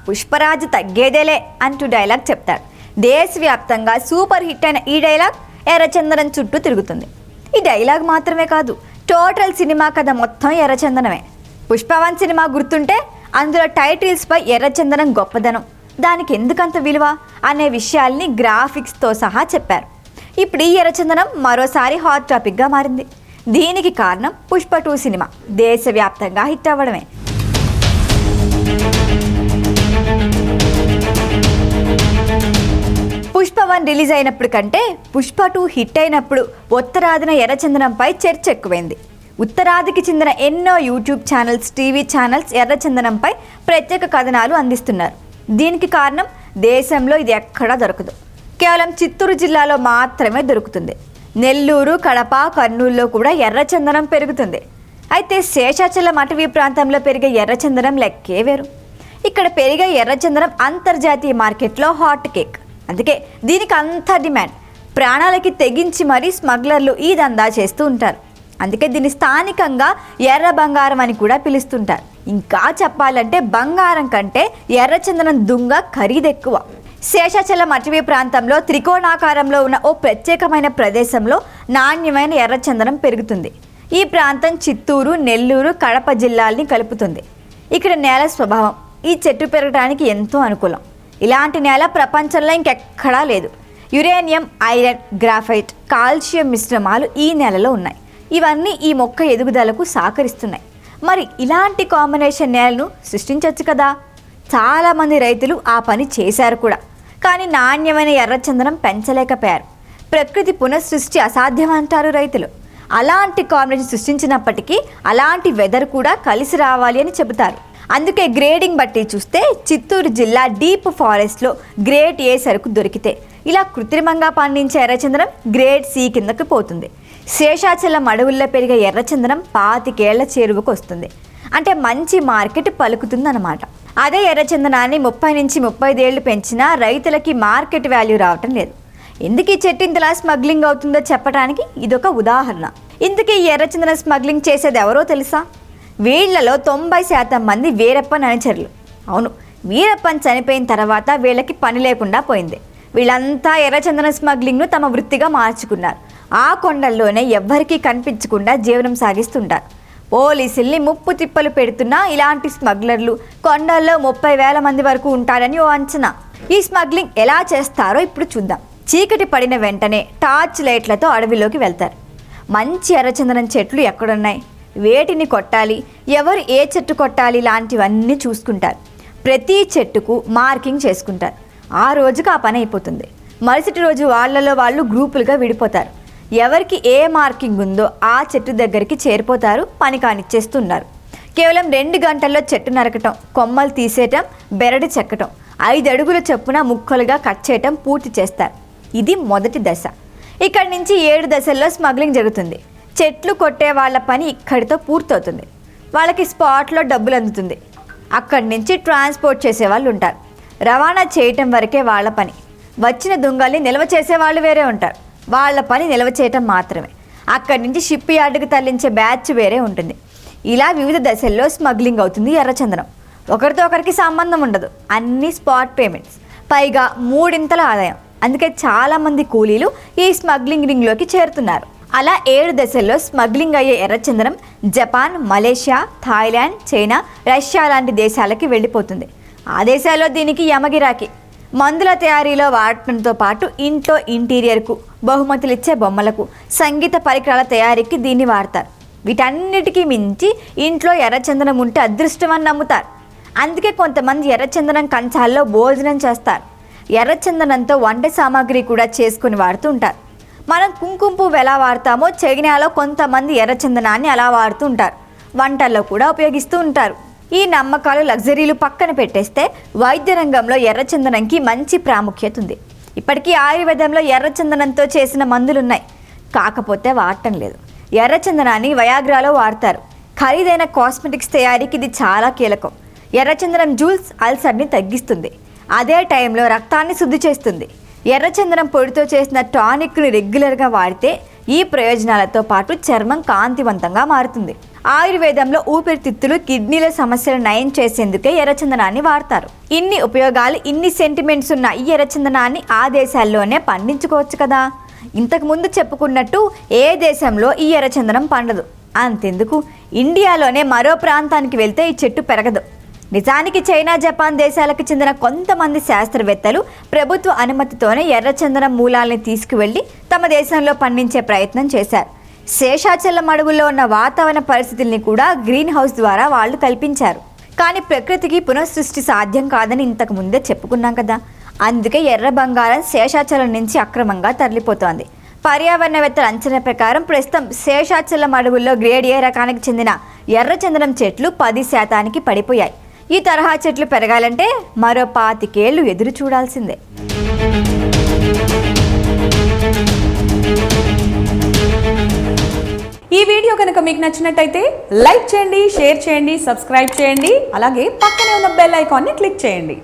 పుష్పరాజు తగ్గేదేలే అంటూ డైలాగ్ చెప్తాడు. దేశవ్యాప్తంగా సూపర్ హిట్ అయిన ఈ డైలాగ్ ఎర్రచందనం చుట్టూ తిరుగుతుంది. ఈ డైలాగ్ మాత్రమే కాదు, టోటల్ సినిమా కథ మొత్తం ఎర్రచందనమే. పుష్ప1 సినిమా గుర్తుంటే అందులో టైటిల్స్పై ఎర్రచందనం గొప్పదనం, దానికి ఎందుకంత విలువ అనే విషయాల్ని గ్రాఫిక్స్తో సహా చెప్పారు. ఇప్పుడు ఈ ఎర్రచందనం మరోసారి హాట్ టాపిక్గా మారింది. దీనికి కారణం పుష్ప2 సినిమా దేశవ్యాప్తంగా హిట్ అవ్వడమే. పుష్ప1 రిలీజ్ అయినప్పుడు కంటే పుష్ప2 హిట్ అయినప్పుడు ఉత్తరాదిన ఎర్రచందనంపై చర్చ ఎక్కువైంది. ఉత్తరాదికి చెందిన ఎన్నో యూట్యూబ్ ఛానల్స్, టీవీ ఛానల్స్ ఎర్రచందనంపై ప్రత్యేక కథనాలు అందిస్తున్నారు. దీనికి కారణం దేశంలో ఇది ఎక్కడా దొరకదు, కేవలం చిత్తూరు జిల్లాలో మాత్రమే దొరుకుతుంది. నెల్లూరు, కడప, కర్నూలులో కూడా ఎర్రచందనం పెరుగుతుంది. అయితే శేషాచలం అటవీ ప్రాంతంలో పెరిగే ఎర్రచందనం లెక్కే వేరు. ఇక్కడ పెరిగే ఎర్రచందనం అంతర్జాతీయ మార్కెట్లో హాట్ కేక్. అందుకే దీనికి అంత డిమాండ్. ప్రాణాలకి తెగించి మరీ స్మగ్లర్లు ఈ దందా చేస్తూ ఉంటారు. అందుకే దీన్ని స్థానికంగా ఎర్ర బంగారం అని కూడా పిలుస్తుంటారు. ఇంకా చెప్పాలంటే బంగారం కంటే ఎర్రచందనం దుంగ ఖరీదెక్కువ. శేషాచలం అటవీ ప్రాంతంలో త్రికోణాకారంలో ఉన్న ఓ ప్రత్యేకమైన ప్రదేశంలో నాణ్యమైన ఎర్రచందనం పెరుగుతుంది. ఈ ప్రాంతం చిత్తూరు, నెల్లూరు, కడప జిల్లాల్ని కలుపుతుంది. ఇక్కడ నేల స్వభావం ఈ చెట్టు పెరగడానికి ఎంతో అనుకూలం. ఇలాంటి నేల ప్రపంచంలో ఇంకెక్కడా లేదు. యురేనియం, ఐరన్, గ్రాఫైట్, కాల్షియం మిశ్రమాలు ఈ నేలలో ఉన్నాయి. ఇవన్నీ ఈ మొక్క ఎదుగుదలకు సహకరిస్తున్నాయి. మరి ఇలాంటి కాంబినేషన్ నేలను సృష్టించవచ్చు కదా. చాలామంది రైతులు ఆ పని చేశారు కూడా. కానీ నాణ్యమైన ఎర్రచందనం పెంచలేకపోయారు. ప్రకృతి పునఃసృష్టి అసాధ్యం అంటారు రైతులు. అలాంటి కాంబినేషన్ సృష్టించినప్పటికీ అలాంటి వెదర్ కూడా కలిసి రావాలి అని చెబుతారు. అందుకే గ్రేడింగ్ బట్టి చూస్తే చిత్తూరు జిల్లా డీప్ ఫారెస్ట్లో గ్రేడ్ ఏ సరుకు దొరికితే ఇలా కృత్రిమంగా పండించే ఎర్రచందనం గ్రేడ్ సి కిందకి పోతుంది. శేషాచలం అడవుల్లో పెరిగే ఎర్రచందనం 25 ఏళ్ల చేరువకు వస్తుంది. అంటే మంచి మార్కెట్ పలుకుతుందన్నమాట. అదే ఎర్రచందనాన్ని 30 నుంచి 35 ఏళ్ళు పెంచినా రైతులకి మార్కెట్ వాల్యూ రావటం లేదు. ఎందుకు ఈ చెట్టు ఇంతలా స్మగ్లింగ్ అవుతుందో చెప్పడానికి ఇదొక ఉదాహరణ. ఇందుకే ఈ ఎర్రచందనం స్మగ్లింగ్ చేసేది ఎవరో తెలుసా? వీళ్లలో 90% మంది వీరప్పన్ అనుచరులు. అవును, వీరప్పన్ చనిపోయిన తర్వాత వీళ్ళకి పని లేకుండా పోయింది. వీళ్ళంతా ఎర్రచందనం స్మగ్లింగ్ను తమ వృత్తిగా మార్చుకున్నారు. ఆ కొండల్లోనే ఎవ్వరికీ కనిపించకుండా జీవనం సాగిస్తుంటారు. పోలీసుల్ని ముప్పు తిప్పలు పెడుతున్నా ఇలాంటి స్మగ్లర్లు కొండల్లో 30,000 మంది వరకు ఉంటారని ఓ అంచనా. ఈ స్మగ్లింగ్ ఎలా చేస్తారో ఇప్పుడు చూద్దాం. చీకటి పడిన వెంటనే టార్చ్ లైట్లతో అడవిలోకి వెళ్తారు. మంచి ఎర్రచందనం చెట్లు ఎక్కడున్నాయి, వేటిని కొట్టాలి, ఎవరు ఏ చెట్టు కొట్టాలి లాంటివన్నీ చూసుకుంటారు. ప్రతి చెట్టుకు మార్కింగ్ చేసుకుంటారు. ఆ రోజుకు ఆ పని అయిపోతుంది. మరుసటి రోజు వాళ్ళలో వాళ్ళు గ్రూపులుగా విడిపోతారు. ఎవరికి ఏ మార్కింగ్ ఉందో ఆ చెట్టు దగ్గరికి చేరిపోతారు. పని కానిచ్చేస్తున్నారు. కేవలం 2 గంటల్లో చెట్టు నరకటం, కొమ్మలు తీసేయటం, బెరడు చెక్కటం, 5 అడుగుల చొప్పున ముక్కలుగా కట్ చేయటం పూర్తి చేస్తారు. ఇది మొదటి దశ. ఇక్కడి నుంచి 7 దశల్లో స్మగ్లింగ్ జరుగుతుంది. చెట్లు కొట్టే వాళ్ళ పని ఇక్కడితో పూర్తవుతుంది. వాళ్ళకి స్పాట్లో డబ్బులు అందుతుంది. అక్కడి నుంచి ట్రాన్స్పోర్ట్ చేసేవాళ్ళు ఉంటారు. రవాణా చేయటం వరకే వాళ్ళ పని. వచ్చిన దొంగల్ని నిల్వ చేసేవాళ్ళు వేరే ఉంటారు. వాళ్ళ పని నిల్వ చేయటం మాత్రమే. అక్కడి నుంచి షిప్ యార్డుకి తరలించే బ్యాచ్ వేరే ఉంటుంది. ఇలా వివిధ దశల్లో స్మగ్లింగ్ అవుతుంది ఎర్రచందనం. ఒకరితో ఒకరికి సంబంధం ఉండదు. అన్ని స్పాట్ పేమెంట్స్, పైగా 3 ఆదాయం. అందుకే చాలామంది కూలీలు ఈ స్మగ్లింగ్ రింగ్లోకి చేరుతున్నారు. అలా 7 దశల్లో స్మగ్లింగ్ అయ్యే ఎర్రచందనం Japan, Malaysia, Thailand, China, Russia లాంటి దేశాలకి వెళ్ళిపోతుంది. ఆ దేశాల్లో దీనికి యమగిరాకి. మందుల తయారీలో వాడటంతో పాటు ఇంట్లో ఇంటీరియర్కు, బహుమతులు ఇచ్చే బొమ్మలకు, సంగీత పరికరాల తయారీకి దీన్ని వాడతారు. వీటన్నిటికీ మించి ఇంట్లో ఎర్రచందనం ఉంటే అదృష్టమని నమ్ముతారు. అందుకే కొంతమంది ఎర్రచందనం కంచాల్లో భోజనం చేస్తారు. ఎర్రచందనంతో వంట సామాగ్రి కూడా చేసుకుని వాడుతూ ఉంటారు. మనం కుంకుమ పువ్వు ఎలా వాడతామో చైనాలో కొంతమంది ఎర్రచందనాన్ని అలా వాడుతూ ఉంటారు. వంటల్లో కూడా ఉపయోగిస్తూ ఉంటారు. ఈ నమ్మకాలు, లగ్జరీలు పక్కన పెట్టేస్తే వైద్య రంగంలో ఎర్రచందనంకి మంచి ప్రాముఖ్యత ఉంది. ఇప్పటికీ ఆయుర్వేదంలో ఎర్రచందనంతో చేసిన మందులున్నాయి. కాకపోతే వాడటం లేదు. ఎర్రచందనాన్ని వయాగ్రాలో వాడతారు. ఖరీదైన కాస్మెటిక్స్ తయారీకి ఇది చాలా కీలకం. ఎర్రచందనం జ్యూస్ అల్సర్ని తగ్గిస్తుంది. అదే టైంలో రక్తాన్ని శుద్ధి చేస్తుంది. ఎర్రచందనం పొడితో చేసిన టానిక్ని రెగ్యులర్గా వాడితే ఈ ప్రయోజనాలతో పాటు చర్మం కాంతివంతంగా మారుతుంది. ఆయుర్వేదంలో ఊపిరితిత్తులు, కిడ్నీల సమస్యలు నయం చేసేందుకే ఎర్రచందనాన్ని వాడతారు. ఇన్ని ఉపయోగాలు, ఇన్ని సెంటిమెంట్స్ ఉన్న ఈ ఎర్రచందనాన్ని ఆ దేశాల్లోనే పండించుకోవచ్చు కదా. ఇంతకు ముందు చెప్పుకున్నట్టు ఏ దేశంలో ఈ ఎర్రచందనం పండదు. అంతెందుకు, ఇండియాలోనే మరో ప్రాంతానికి వెళ్తే ఈ చెట్టు పెరగదు. నిజానికి చైనా, జపాన్ దేశాలకు చెందిన కొంతమంది శాస్త్రవేత్తలు ప్రభుత్వ అనుమతితోనే ఎర్రచందనం మూలాల్ని తీసుకువెళ్లి తమ దేశంలో పండించే ప్రయత్నం చేశారు. శేషాచలం అడవుల్లో ఉన్న వాతావరణ పరిస్థితుల్ని కూడా గ్రీన్ హౌస్ ద్వారా వాళ్ళు కల్పించారు. కానీ ప్రకృతికి పునఃసృష్టి సాధ్యం కాదని ఇంతకు ముందే చెప్పుకున్నాం కదా. అందుకే ఎర్ర బంగారం శేషాచలం నుంచి అక్రమంగా తరలిపోతోంది. పర్యావరణవేత్తల అంచనా ప్రకారం ప్రస్తుతం శేషాచలం అడవుల్లో గ్రేడ్ ఏ రకానికి చెందిన ఎర్రచందనం చెట్లు 10% పడిపోయాయి. ఈ తరహా చెట్లు పెరగాలంటే మరో 25 ఏళ్లు ఎదురు చూడాల్సిందే. ఈ వీడియో కనుక మీకు నచ్చినట్టయితే లైక్ చేయండి, షేర్ చేయండి, సబ్స్క్రైబ్ చేయండి. అలాగే పక్కనే ఉన్న బెల్ ఐకాన్ని క్లిక్ చేయండి.